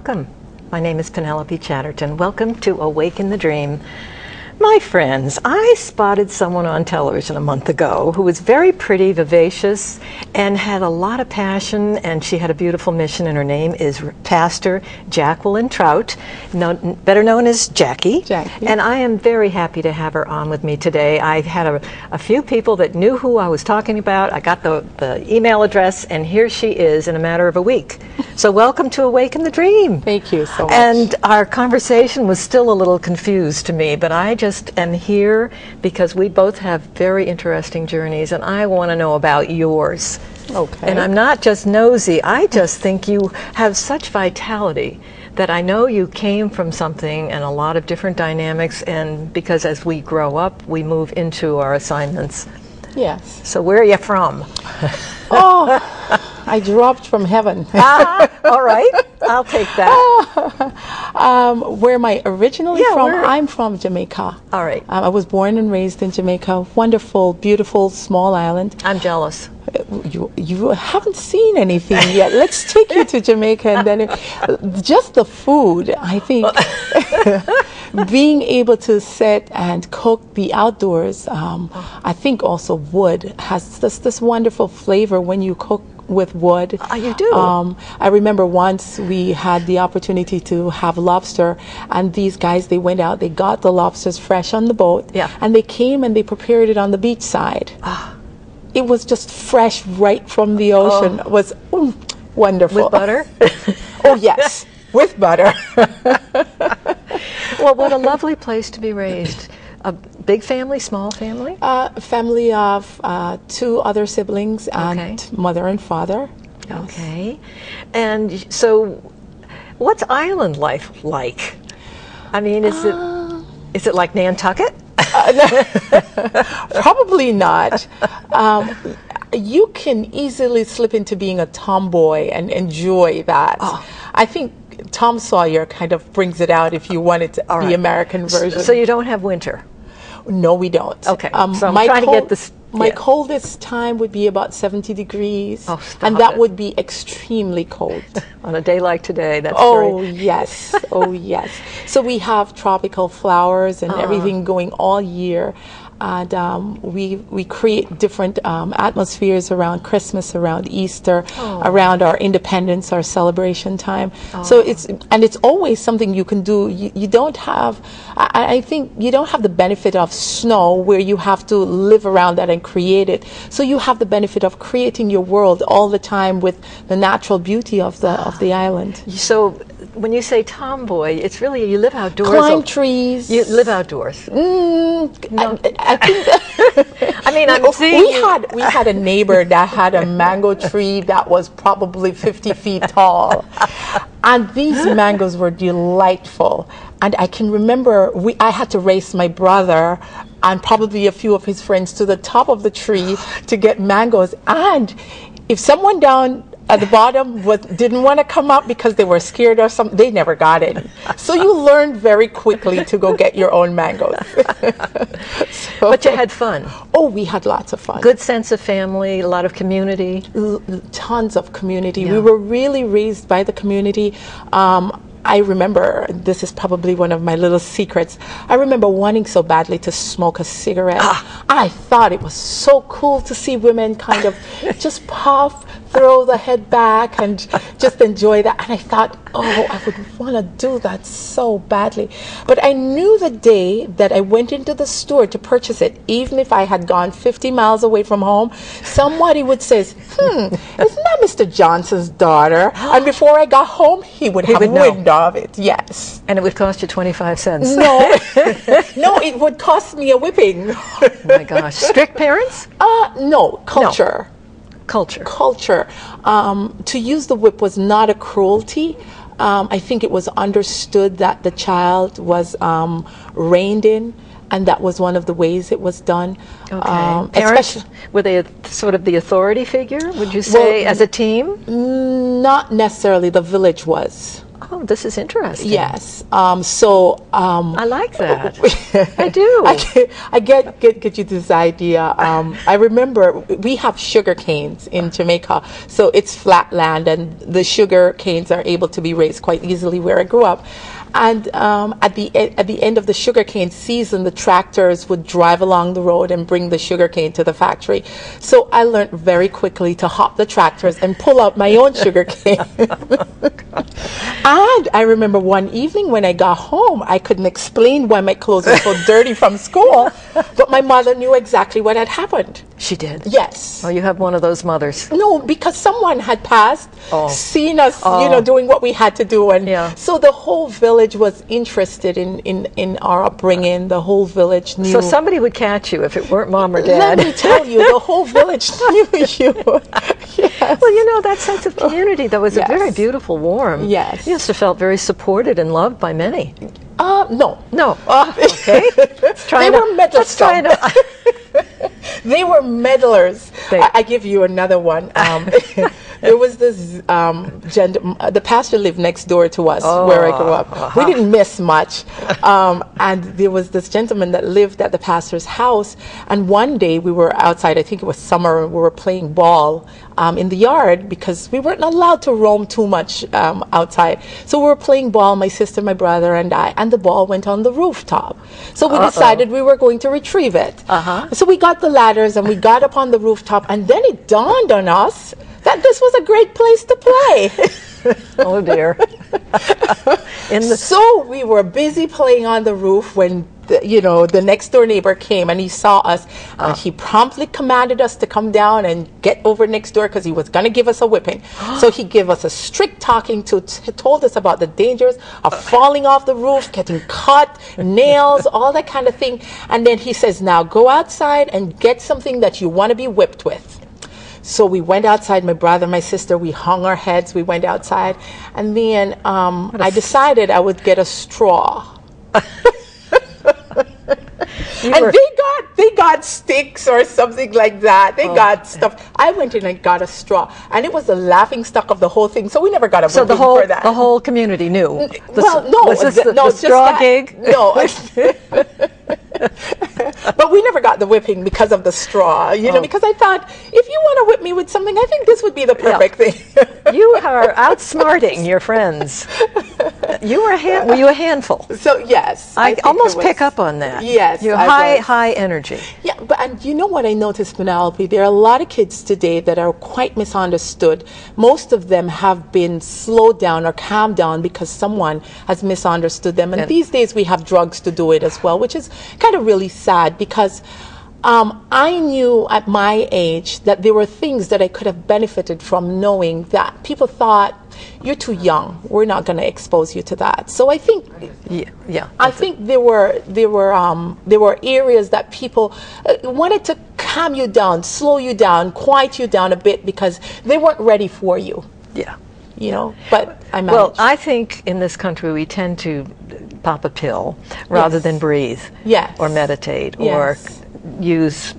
Welcome. My name is Penelope Chatterton. Welcome to Awaken the Dream. My friends, I spotted someone on television a month ago who was very pretty, vivacious, and had a lot of passion, and she had a beautiful mission, and her name is Pastor Jacqueline Trought, better known as Jackie. And I am very happy to have her on with me today. I had a few people that knew who I was talking about. I got the email address, and here she is in a matter of a week. So welcome to Awaken the Dream. Thank you so much. And our conversation was still a little confused to me, but I just am here because we both have very interesting journeys, and I want to know about yours. Okay. And I'm not just nosy, I just think you have such vitality that I know you came from something and a lot of different dynamics, and because as we grow up, we move into our assignments. Yes. So where are you from? Oh, I dropped from heaven. All right, I'll take that. Where am I originally from? Where? I'm from Jamaica. All right. I was born and raised in Jamaica. Wonderful, beautiful, small island. I'm jealous. You haven't seen anything yet. Let's take you to Jamaica, and then just the food, I think. Being able to sit and cook the outdoors, I think also wood has this wonderful flavor when you cook with wood. You do? I remember once we had the opportunity to have lobster, and these guys, they went out, they got the lobsters fresh on the boat, and they came and they prepared it on the beach side. It was just fresh right from the ocean. It was wonderful. With butter? Oh, yes, with butter. Well, what a lovely place to be raised. A big family, small family? Family of 2 other siblings and mother and father. Okay. And so what's island life like? I mean, is it like Nantucket? Probably not. You can easily slip into being a tomboy and enjoy that. I think Tom Sawyer kind of brings it out if you wanted to, the American version. So you don't have winter? No, we don't. Okay, so I'm trying to get this. My coldest time would be about 70 degrees, and that would be extremely cold. On a day like today, that's yes, oh yes. So we have tropical flowers and everything going all year. And we create different atmospheres around Christmas, around Easter, around our independence, our celebration time. So it's always something you can do. You don't have, I think you don't have the benefit of snow where you have to live around that and create it. So you have the benefit of creating your world all the time with the natural beauty of the island. So when you say tomboy, it's really you live outdoors. Climb trees. You live outdoors. No. I think I mean, I'm seeing we had a neighbor that had a mango tree that was probably 50 feet tall, and these mangoes were delightful. And I can remember I had to race my brother and probably a few of his friends to the top of the tree to get mangoes. And if someone down at the bottom didn't want to come up because they were scared or something, they never got any. So you learned very quickly to go get your own mangoes. But you had fun. Oh, we had lots of fun. Good sense of family, a lot of community. Tons of community. We were really raised by the community. I remember, this is probably one of my little secrets, I remember wanting so badly to smoke a cigarette. I thought it was so cool to see women kind of just puff, throw the head back, and just enjoy that. And I thought, I would want to do that so badly. But I knew the day that I went into the store to purchase it, even if I had gone 50 miles away from home, somebody would say, isn't that Mr. Johnson's daughter? And before I got home, he would have wind of it. Yes. And it would cost you 25 cents. No. No, it would cost me a whipping. Oh my gosh. Strict parents? No. Culture. No. Culture. To use the whip was not a cruelty. I think it was understood that the child was reined in, and that was one of the ways it was done. Okay. Parents, were they sort of the authority figure, would you say, as a team? Not necessarily. The village was. Oh, this is interesting. Yes. I like that. I do. I get you this idea. I remember we have sugar canes in Jamaica, so it's flat land, and the sugar canes are able to be raised quite easily where I grew up. And at the end of the sugarcane season, the tractors would drive along the road and bring the sugarcane to the factory. So I learned very quickly to hop the tractors and pull out my own sugarcane. And I remember one evening when I got home, I couldn't explain why my clothes were so dirty from school, but my mother knew exactly what had happened. She did? Yes. Oh, you have one of those mothers. No, because someone had passed, seen us, doing what we had to do. And so the whole village was interested in our upbringing. The whole village knew. So somebody would catch you if it weren't mom or dad. Let me tell you, the whole village knew you. Yes. Well, that sense of community, that was a very beautiful, warm. Yes. You must have felt very supported and loved by many. No. Okay. They were meddlers. They were meddlers. I give you another one. There was this the pastor lived next door to us where I grew up. We didn't miss much. And there was this gentleman that lived at the pastor's house. And one day we were outside, I think it was summer, we were playing ball in the yard because we weren't allowed to roam too much outside. So we were playing ball, my sister, my brother, and I, and the ball went on the rooftop. So we decided we were going to retrieve it. So we got the ladders and we got up on the rooftop, and then it dawned on us that this was a great place to play. Oh dear. So we were busy playing on the roof when the next door neighbor came and he saw us, and he promptly commanded us to come down and get over next door because he was going to give us a whipping. So he gave us a strict talking to, told us about the dangers of falling off the roof, getting cut, nails, all that kind of thing. And then he says, now go outside and get something that you want to be whipped with. So we went outside, my brother, my sister, we hung our heads, we went outside, and then I decided I would get a straw. And they got sticks or something like that. They got stuff. I went in and got a straw, and it was the laughing stock of the whole thing. So we never got a whipping for that. The whole community knew. Was this the straw gig? No. But we never got the whipping because of the straw, because I thought, if you want to whip me with something, I think this would be the perfect thing. You are outsmarting your friends. Were you a handful? So, yes. I almost pick up on that. Yes. You're high energy. Yeah, and you know what I noticed, Penelope? There are a lot of kids today that are quite misunderstood. Most of them have been slowed down or calmed down because someone has misunderstood them. And these days we have drugs to do it as well, which is kind of really sad because I knew at my age that there were things that I could have benefited from knowing that people thought, you're too young, we're not going to expose you to that. So I think I think there were areas that people wanted to calm you down, slow you down, quiet you down a bit because they weren't ready for you. Yeah. But I managed. Well, I think in this country we tend to pop a pill rather than breathe or meditate or use,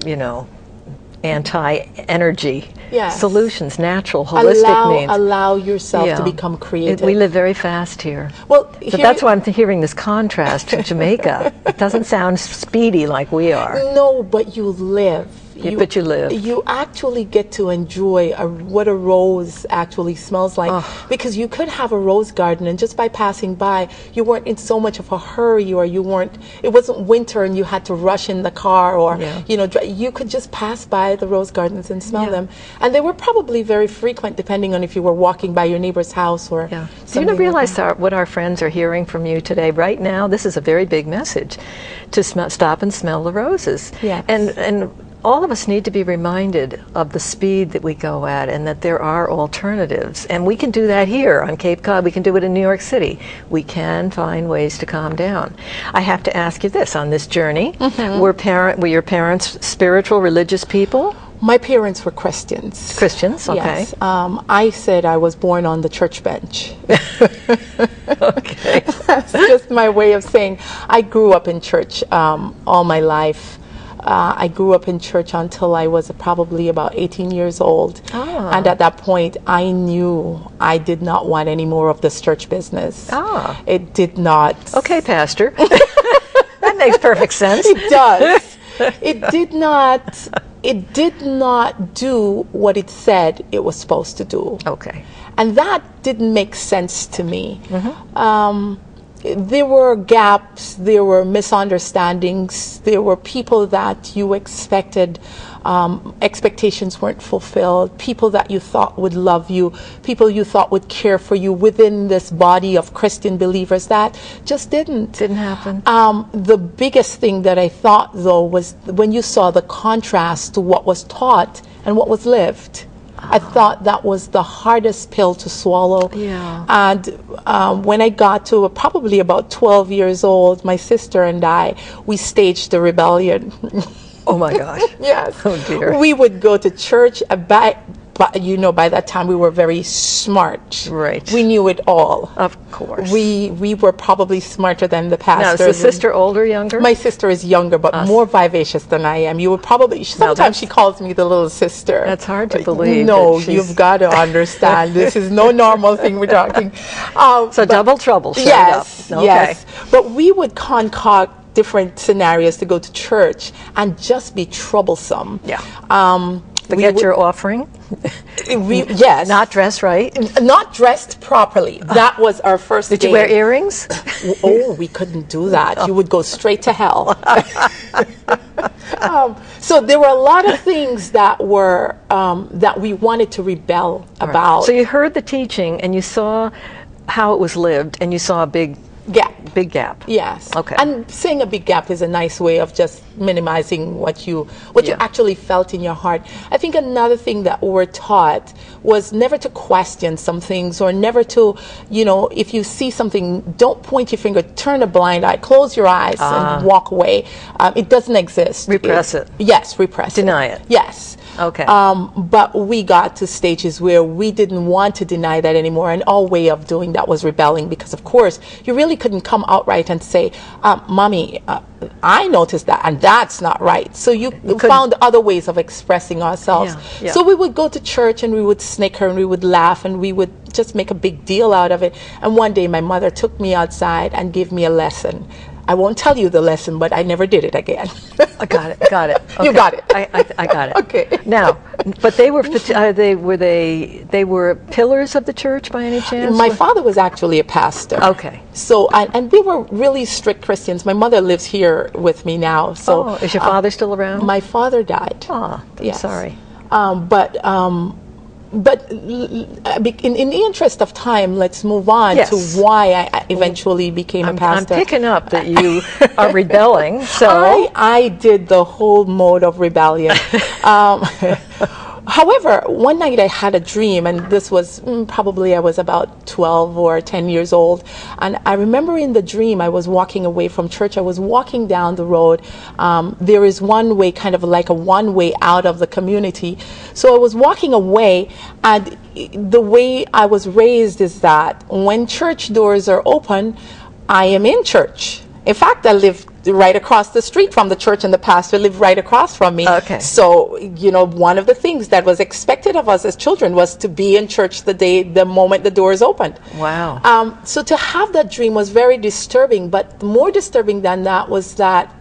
anti-energy solutions, natural, holistic means. Allow yourself to become creative. We live very fast here. Well, so that's why I'm hearing this contrast to Jamaica. It doesn't sound speedy like we are. No, but you live. But you live. You actually get to enjoy what a rose actually smells like, because you could have a rose garden and just by passing by, you weren't in so much of a hurry, or it wasn't winter and you had to rush in the car, or you could just pass by the rose gardens and smell them, and they were probably very frequent depending on if you were walking by your neighbor's house or. Do you realize what our friends are hearing from you today? Right now, this is a very big message to stop and smell the roses. Yes. And all of us need to be reminded of the speed that we go at, and that there are alternatives. And we can do that here on Cape Cod. We can do it in New York City. We can find ways to calm down. I have to ask you this, on this journey, were your parents spiritual, religious people? My parents were Christians. Christians, okay. Yes. I said I was born on the church bench. Okay. That's just my way of saying I grew up in church all my life. I grew up in church until I was probably about 18 years old. Ah. And at that point, I knew I did not want any more of this church business. Ah. It did not. Okay, Pastor. That makes perfect sense. It does. It did not do what it said it was supposed to do. Okay. And that didn't make sense to me. There were gaps, there were misunderstandings, there were people that you expected, expectations weren't fulfilled, people that you thought would love you, people you thought would care for you within this body of Christian believers that just didn't. Didn't happen. The biggest thing that I thought, though, was when you saw the contrast to what was taught and what was lived. I thought that was the hardest pill to swallow. Yeah. And when I got to probably about 12 years old, my sister and we staged a rebellion. Oh my gosh. Yes. Oh dear. We would go to church. By that time we were very smart. Right. We knew it all. Of course. We were probably smarter than the pastors. Now, is the sister older, younger? My sister is younger, but more vivacious than I am. You would probably, sometimes she calls me the little sister. That's hard to believe. No, you've got to understand. This is no normal thing we're talking. So double trouble showed yes, up. Okay. Yes. But we would concoct different scenarios to go to church and just be troublesome. Yeah. Forget your offering. Yes. Not dressed right. Not dressed properly. That was our first Did you wear earrings? Oh, we couldn't do that. You would go straight to hell. So there were a lot of things that were that we wanted to rebel about. So you heard the teaching and you saw how it was lived, and you saw a big gap. Big gap. Yes. Okay. And saying a big gap is a nice way of just minimizing what you actually felt in your heart. I think another thing that we were taught was never to question some things, or never to, if you see something, don't point your finger, turn a blind eye, close your eyes and walk away. It doesn't exist. Repress it. Yes, repress it. Deny it. Yes. Okay. But we got to stages where we didn't want to deny that anymore, and our way of doing that was rebelling, because of course you really couldn't come outright and say, Mommy, I noticed that and that's not right. So you found other ways of expressing ourselves. Yeah, yeah. So we would go to church and we would snicker and we would laugh and we would just make a big deal out of it. And one day my mother took me outside and gave me a lesson. I won't tell you the lesson, but I never did it again. I got it. Okay. You got it. I got it. Okay. Now, but they were pillars of the church by any chance? My father was actually a pastor. Okay. So and they were really strict Christians. My mother lives here with me now. So is your father still around? My father died. Oh, yes. Sorry. But in the interest of time, let's move on to why I eventually became a pastor. I'm picking up that you are rebelling. So I did the whole mode of rebellion. However, one night I had a dream, and this was probably I was about 12 or 10 years old. And I remember in the dream I was walking away from church. I was walking down the road. There is one way, kind of like a one way out of the community. So I was walking away, and the way I was raised is that when church doors are open, I am in church. In fact, I lived right across the street from the church, and the pastor lived right across from me. Okay. So, one of the things that was expected of us as children was to be in church the moment the doors opened. Wow. So to have that dream was very disturbing, but more disturbing than that was that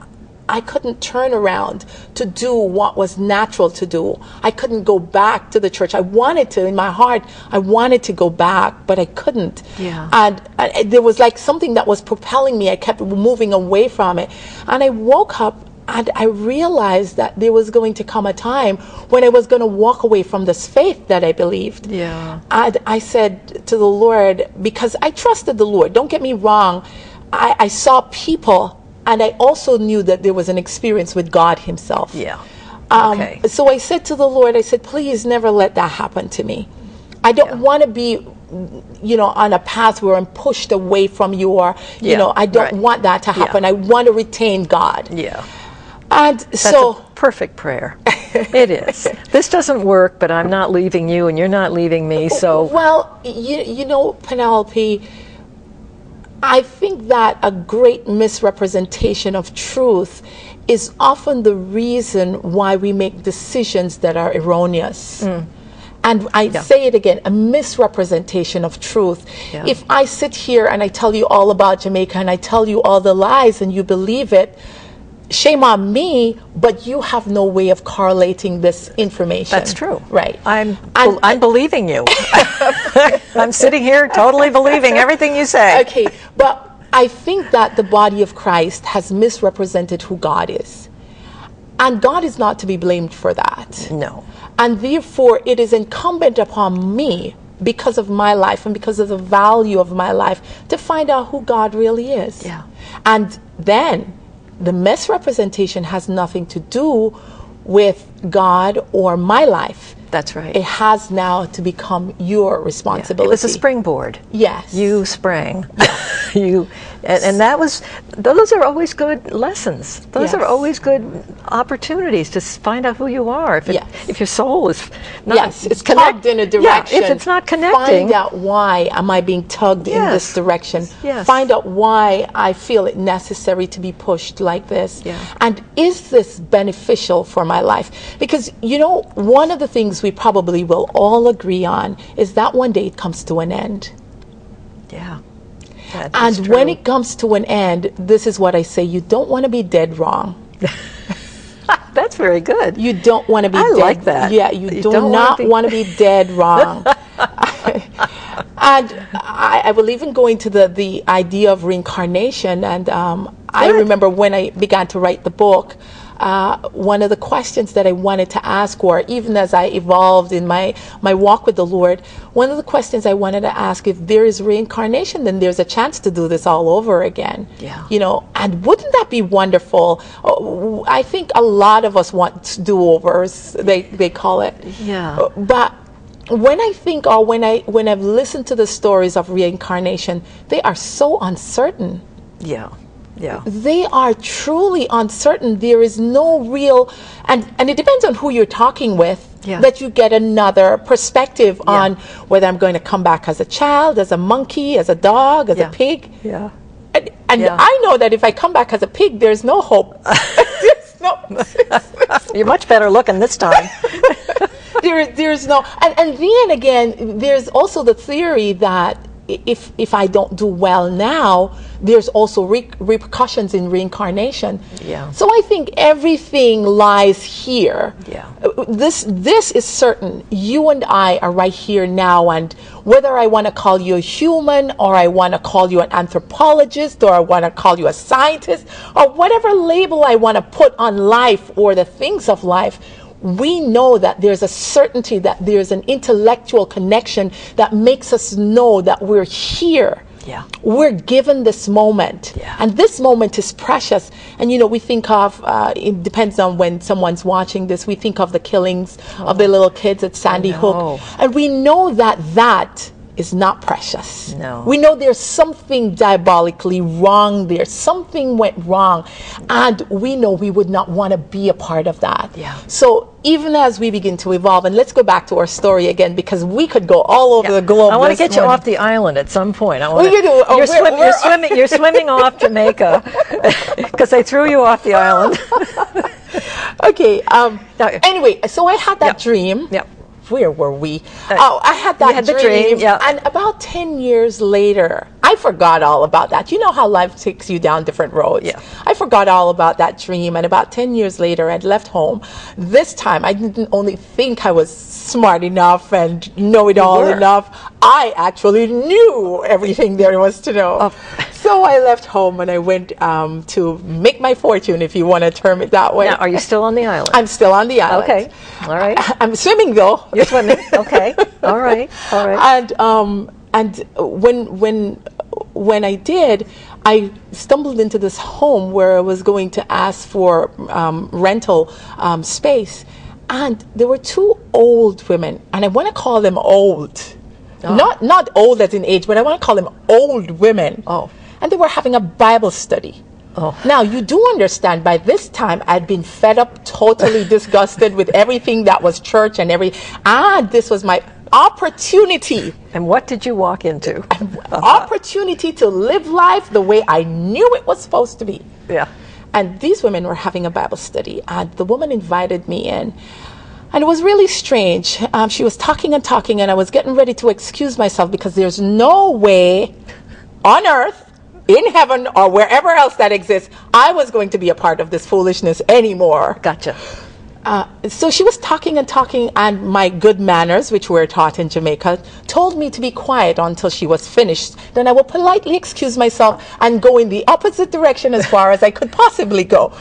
I couldn't turn around to do what was natural to do. I couldn't go back to the church. I wanted to, in my heart, I wanted to go back, but I couldn't. Yeah. And there was like something that was propelling me. I kept moving away from it. And I woke up and I realized that there was going to come a time when I was going to walk away from this faith that I believed. Yeah. And I said to the Lord, because I trusted the Lord, don't get me wrong, I saw people, and I also knew that there was an experience with God himself. Yeah. Okay. So I said to the Lord, I said, please never let that happen to me. I don't want to be, on a path where I'm pushed away from you, or, I don't want that to happen. I want to retain God. Yeah. And That's a perfect prayer. It is. This doesn't work, but I'm not leaving you and you're not leaving me. So well, Penelope, I think that a great misrepresentation of truth is often the reason why we make decisions that are erroneous. And I say it again, a misrepresentation of truth. If I sit here and I tell you all about Jamaica and I tell you all the lies and you believe it, shame on me, but you have no way of correlating this information. That's true. Right. I'm believing you. I'm sitting here totally believing everything you say. Okay, but I think that the body of Christ has misrepresented who God is. And God is not to be blamed for that. No. And therefore, it is incumbent upon me, because of my life and because of the value of my life, to find out who God really is. Yeah. And then the misrepresentation has nothing to do with God or my life. That's right. It has now to become your responsibility. It was a springboard. Yes. You sprang. And that was, those are always good lessons. Those are always good opportunities to find out who you are. If your soul is not it's tugged in a direction. If it's not connecting. Find out why am I being tugged in this direction. Yes. Find out why I feel it necessary to be pushed like this. And is this beneficial for my life? Because, you know, one of the things we probably will all agree on is that one day it comes to an end. Yeah. And when it comes to an end, this is what I say, you don't want to be dead wrong. That's very good. You don't want to be dead. I like that. Yeah, you do not want to be dead wrong. And I will even go into the idea of reincarnation. And I remember when I began to write the book, one of the questions that I wanted to ask, or even as I evolved in my walk with the Lord, one of the questions I wanted to ask, if there is reincarnation, then there's a chance to do this all over again. Yeah. You know, and wouldn't that be wonderful? I think a lot of us want do-overs, they call it. Yeah. But when I think, or when I've listened to the stories of reincarnation, they are so uncertain. Yeah. Yeah. They are truly uncertain. There is no real, and it depends on who you're talking with, that you get another perspective on whether I'm going to come back as a child, as a monkey, as a dog, as a pig. Yeah. And I know that if I come back as a pig, there's no hope. There's no. You're much better looking this time. There's no, and then again, there's also the theory that if I don't do well now, there's also repercussions in reincarnation. Yeah. So I think everything lies here. Yeah. This is certain. You and I are right here now, and whether I want to call you a human, or I want to call you an anthropologist, or I want to call you a scientist, or whatever label I want to put on life or the things of life, we know that there's a certainty, that there's an intellectual connection that makes us know that we're here. Yeah. We're given this moment. Yeah. And this moment is precious. And, you know, we think of, it depends on when someone's watching this, we think of the killings of the little kids at Sandy Hook. And we know that that is not precious. No. We know there's something diabolically wrong there. Something went wrong. And we know we would not want to be a part of that. Yeah. So even as we begin to evolve, and let's go back to our story again, because we could go all over the globe. I want to get you off the island at some point. You're swimming off Jamaica because they threw you off the island. Okay. Anyway, so I had that dream. Yep. Where were we? I had that dream. And about 10 years later, I forgot all about that. You know how life takes you down different roads. Yeah. I forgot all about that dream. And about 10 years later, I'd left home. This time, I didn't only think I was smart enough and know it all enough. I actually knew everything there was to know. So I left home and I went to make my fortune, if you want to term it that way. Now, are you still on the island? I'm still on the island. Okay. All right. I'm swimming though. You're swimming. Okay. All right. All right. And when I did, I stumbled into this home where I was going to ask for rental space, and there were two old women, and I want to call them old, not old as in age, but I want to call them old women. And they were having a Bible study. Now, you do understand, by this time, I'd been fed up, totally disgusted with everything that was church and this was my opportunity. And what did you walk into? Opportunity to live life the way I knew it was supposed to be. Yeah. And these women were having a Bible study, and the woman invited me in. And it was really strange. She was talking and talking, and I was getting ready to excuse myself because there's no way on earth, in heaven, or wherever else that exists, I was going to be a part of this foolishness anymore. Gotcha. So she was talking and talking, and my good manners, which were taught in Jamaica, told me to be quiet until she was finished. Then I will politely excuse myself and go in the opposite direction as far as I could possibly go.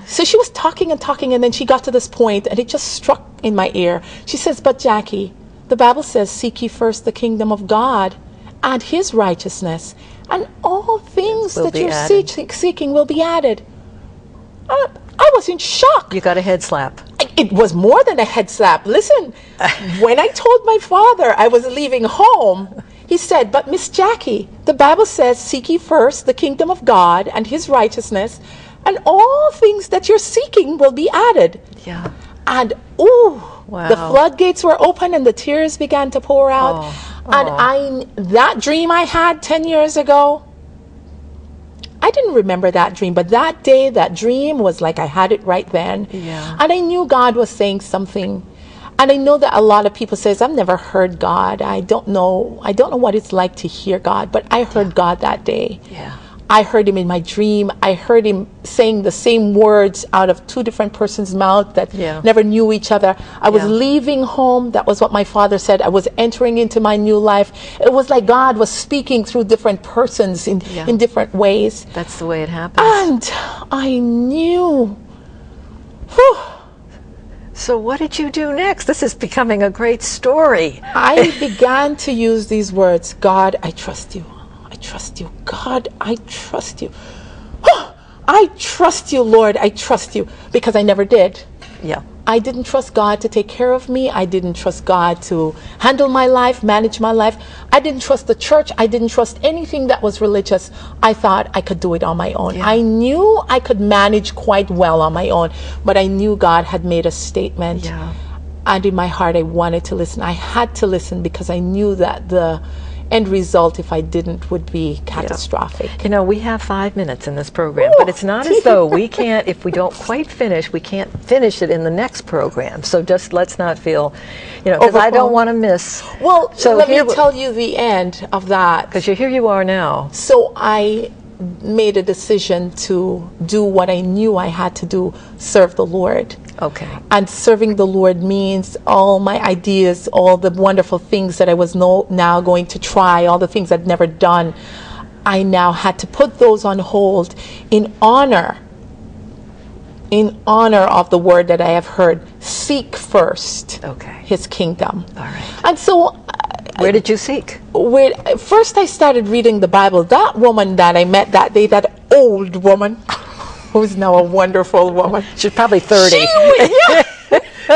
So she was talking and talking, and then she got to this point, and it just struck in my ear. She says, "But Jackie, the Bible says, seek ye first the kingdom of God and his righteousness, and all things that you're seeking will be added." I was in shock. You got a head slap. It was more than a head slap. Listen, when I told my father I was leaving home, he said, "But Miss Jackie, the Bible says, seek ye first the kingdom of God and his righteousness, and all things that you're seeking will be added." Yeah. And wow. The floodgates were open and the tears began to pour out. And that dream I had 10 years ago, I didn't remember that dream, but that day, that dream was like I had it right then. Yeah. And I knew God was saying something. And I know that a lot of people says, "I've never heard God. I don't know what it's like to hear God." But I heard God that day. Yeah. I heard him in my dream. I heard him saying the same words out of two different persons' mouths that never knew each other. I was leaving home. That was what my father said. I was entering into my new life. It was like God was speaking through different persons in different ways. That's the way it happens. And I knew. So what did you do next? This is becoming a great story. I began to use these words: "God, I trust you. I trust you. God, I trust you. I trust you, Lord. I trust you." Because I never did. Yeah. I didn't trust God to take care of me. I didn't trust God to handle my life, manage my life. I didn't trust the church. I didn't trust anything that was religious. I thought I could do it on my own. Yeah. I knew I could manage quite well on my own, but I knew God had made a statement. Yeah. And in my heart, I wanted to listen. I had to listen because I knew that the end result, if I didn't, would be catastrophic. You know, we have 5 minutes in this program, but it's not as though we can't, if we don't quite finish, we can't finish it in the next program. So just let's not feel, because I don't want to miss. Well, so let me tell you the end of that. Because here you are now. So I made a decision to do what I knew I had to do, serve the Lord. Okay. And serving the Lord means all my ideas, all the wonderful things that I was now going to try, all the things I'd never done, I now had to put those on hold in honor of the word that I have heard. Seek first his kingdom. All right. And so where did you seek? First I started reading the Bible. That woman that I met that day, that old woman, who's now a wonderful woman. She's probably 30.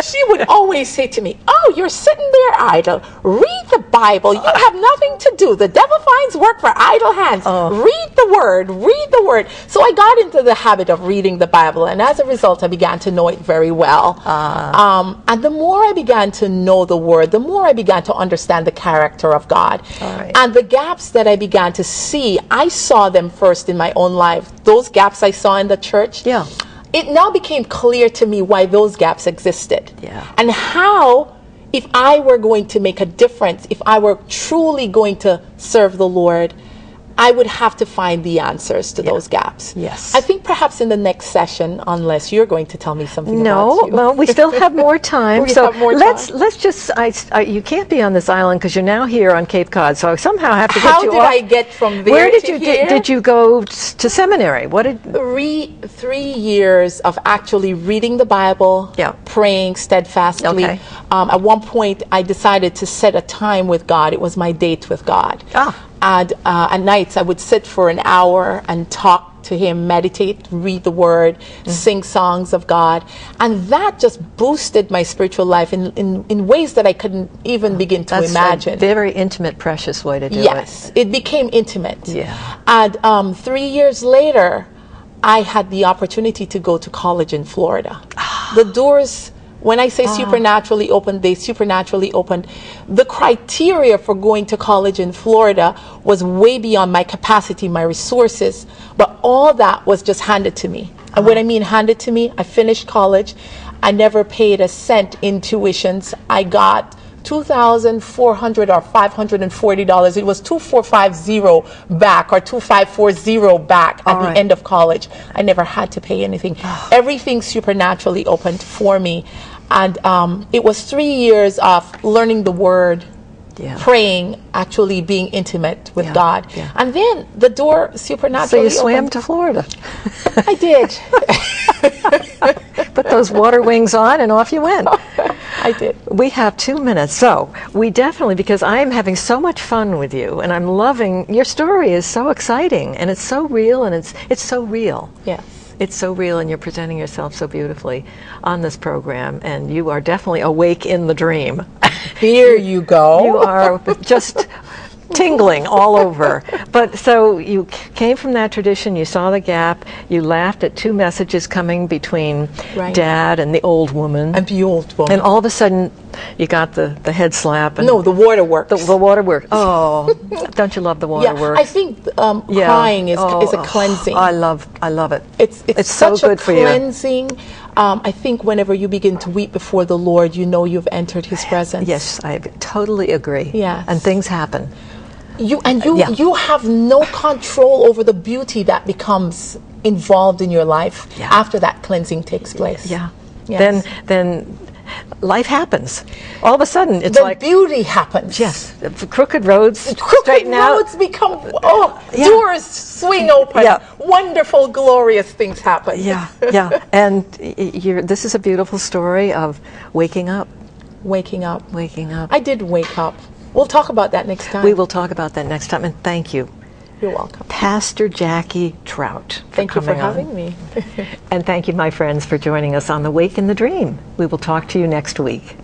She would always say to me, "Oh, you're sitting there idle. Read the Bible. You have nothing to do. The devil finds work for idle hands. Read the word. Read the word." So I got into the habit of reading the Bible, and as a result, I began to know it very well. And the more I began to know the word, the more I began to understand the character of God. And the gaps that I began to see, I saw them first in my own life. Those gaps I saw in the church. Yeah. It now became clear to me why those gaps existed. Yeah. And how, if I were going to make a difference, if I were truly going to serve the Lord, I would have to find the answers to those gaps. Yes. I think perhaps in the next session, unless you're going to tell me something about you. No, we still have more time. Let's just, you can't be on this island because you're now here on Cape Cod, so I somehow have to get you off. How did I get from there Where did to you here? Did you go to seminary? What did... 3 years of actually reading the Bible, praying steadfastly. At one point, I decided to set a time with God. It was my date with God. And at nights, I would sit for an hour and talk to him, meditate, read the word, sing songs of God. And that just boosted my spiritual life in ways that I couldn't even begin to imagine. That's a very intimate, precious way to do it. Yes, it became intimate. Yeah. And 3 years later, I had the opportunity to go to college in Florida. The doors When I say supernaturally opened, they supernaturally opened. The criteria for going to college in Florida was way beyond my capacity, my resources, but all that was just handed to me. And when I mean handed to me, I finished college. I never paid a cent in tuitions. I got $2,400 or $540. It was $2,450 back or $2,540 back at the end of college. I never had to pay anything. Everything supernaturally opened for me. And it was 3 years of learning the Word, praying, actually being intimate with God. And then the door supernaturally opened. So you swam to Florida. I did. Put those water wings on and off you went. I did. We have 2 minutes, so we definitely, because I'm having so much fun with you, and I'm loving, your story is so exciting, and it's so real, and it's so real. Yes. It's so real, and you're presenting yourself so beautifully on this program, and you are definitely awake in the dream. Here you go. You are just tingling all over. But so you came from that tradition, you saw the gap, you laughed at 2 messages coming between Dad and the old woman. And the old woman. And all of a sudden, you got the head slap. And no, the waterworks. The waterworks. Oh, don't you love the waterworks? I think crying is a cleansing. I love it. It's so such good a for you. cleansing. I think whenever you begin to weep before the Lord, you know you've entered His presence. Yes, I totally agree. Yes. And things happen. You have no control over the beauty that becomes involved in your life after that cleansing takes place. Yeah. Yes. Then life happens. All of a sudden, it's the like beauty happens. Yes, the crooked roads straighten out. Crooked roads become doors swing open. Yeah. Wonderful, glorious things happen. Yeah. And this is a beautiful story of waking up. Waking up. Waking up. I did wake up. We'll talk about that next time. We will talk about that next time, and thank you. You're welcome. Pastor Jackie Trought. Thank you for having me. And thank you, my friends, for joining us on The Wake in the Dream. We will talk to you next week.